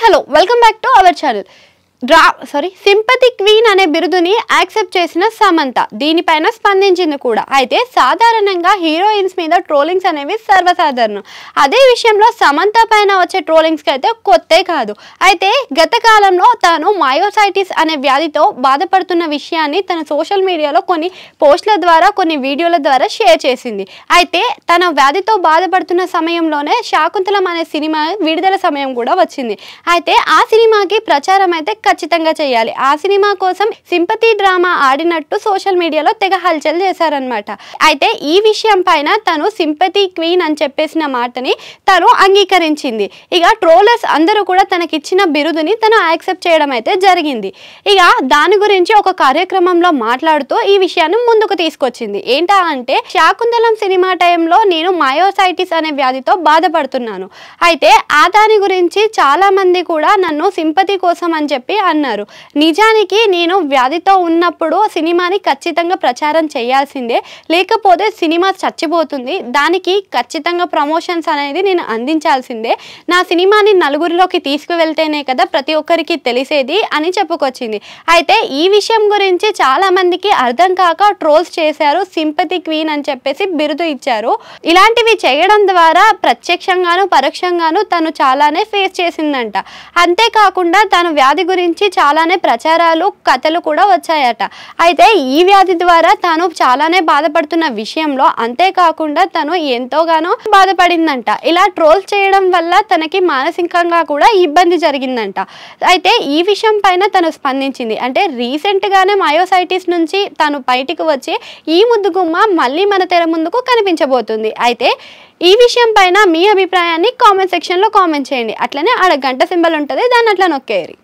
Hello welcome back to our channel. Sympathy queen అనే బిరుదుని accept చేసిన సమంత దీనిపైన స్పందించింది కూడా. అయితే సాధారణంగా హీరోయిన్స్ మీద ట్రోలింగ్స్ అనేవి సర్వసాధారణం. అదే విషయంలో సమంత పైన వచ్చే ట్రోలింగ్స్కి అయితే కొత్తే కాదు. అయితే గత కాలంలో తాను మయోసైటిస్ అనే వ్యాధితో బాధపడుతున్న విషయాన్ని తన సోషల్ మీడియాలో కొన్ని పోస్టుల ద్వారా కొన్ని వీడియోల ద్వారా షేర్ చేసింది. అయితే తన వ్యాధితో బాధపడుతున్న సమయంలోనే శాకుంతలం అనే సినిమా విడుదల సమయం కూడా వచ్చింది. అయితే ఆ సినిమాకి ప్రచారం అయితే ఖచ్చితంగా చేయాలి. ఆ సినిమా కోసం సింపతి డ్రామా ఆడినట్టు సోషల్ మీడియాలో తెగ హల్చల్ చేశారనమాట. అయితే ఈ విషయం పైన తను సింపతి క్వీన్ అని చెప్పేసిన మాటని తను అంగీకరించింది. ఇక ట్రోలర్స్ అందరూ కూడా తనకిచ్చిన బిరుదుని తను యాక్సెప్ట్ చేయడం అయితే జరిగింది. ఇక దాని గురించి ఒక కార్యక్రమంలో మాట్లాడుతూ ఈ విషయాన్ని ముందుకు తీసుకొచ్చింది. ఏంటా అంటే, శాకుంతలం సినిమా టైంలో నేను మయోసైటిస్ అనే వ్యాధితో బాధపడుతున్నాను. అయితే ఆ దాని గురించి చాలా మంది కూడా నన్ను సింపతి కోసం అని చెప్పి అన్నారు. నిజానికి నేను వ్యాధితో ఉన్నప్పుడు సినిమాని ఖచ్చితంగా ప్రచారం చేయాల్సిందే, లేకపోతే సినిమా చచ్చిపోతుంది. దానికి ఖచ్చితంగా ప్రమోషన్స్ అనేది నేను అందించాల్సిందే. నా సినిమాని నలుగురిలోకి తీసుకువెళ్తేనే కదా ప్రతి ఒక్కరికి తెలిసేది అని చెప్పుకొచ్చింది. అయితే ఈ విషయం గురించి చాలా మందికి అర్థం కాక ట్రోల్స్ చేశారు. సింపతి క్వీన్ అని చెప్పేసి బిరుదు ఇచ్చారు. ఇలాంటివి చేయడం ద్వారా ప్రత్యక్షంగాను పరోక్షంగాను తను చాలానే ఫేస్ చేసిందంట. అంతేకాకుండా తను వ్యాధి గురించి చాలానే ప్రచారాలు కథలు కూడా వచ్చాయట. అయితే ఈ వ్యాధి ద్వారా తాను చాలానే బాధపడుతున్న విషయంలో అంతేకాకుండా తను ఎంతోగానో బాధపడిందంట. ఇలా ట్రోల్ చేయడం వల్ల తనకి మానసికంగా కూడా ఇబ్బంది జరిగిందంట. అయితే ఈ విషయం పైన తను స్పందించింది. అంటే రీసెంట్గానే మయోసైటిస్ నుంచి తను బయటికి వచ్చి ఈ ముద్దుగుమ్మ మళ్ళీ మన తెర ముందుకు కనిపించబోతుంది. అయితే ఈ విషయం పైన మీ అభిప్రాయాన్ని కామెంట్ సెక్షన్లో కామెంట్ చేయండి. అట్లనే ఆడ గంట సింబల్ ఉంటుంది, దాన్ని అట్లా నొక్కేయండి.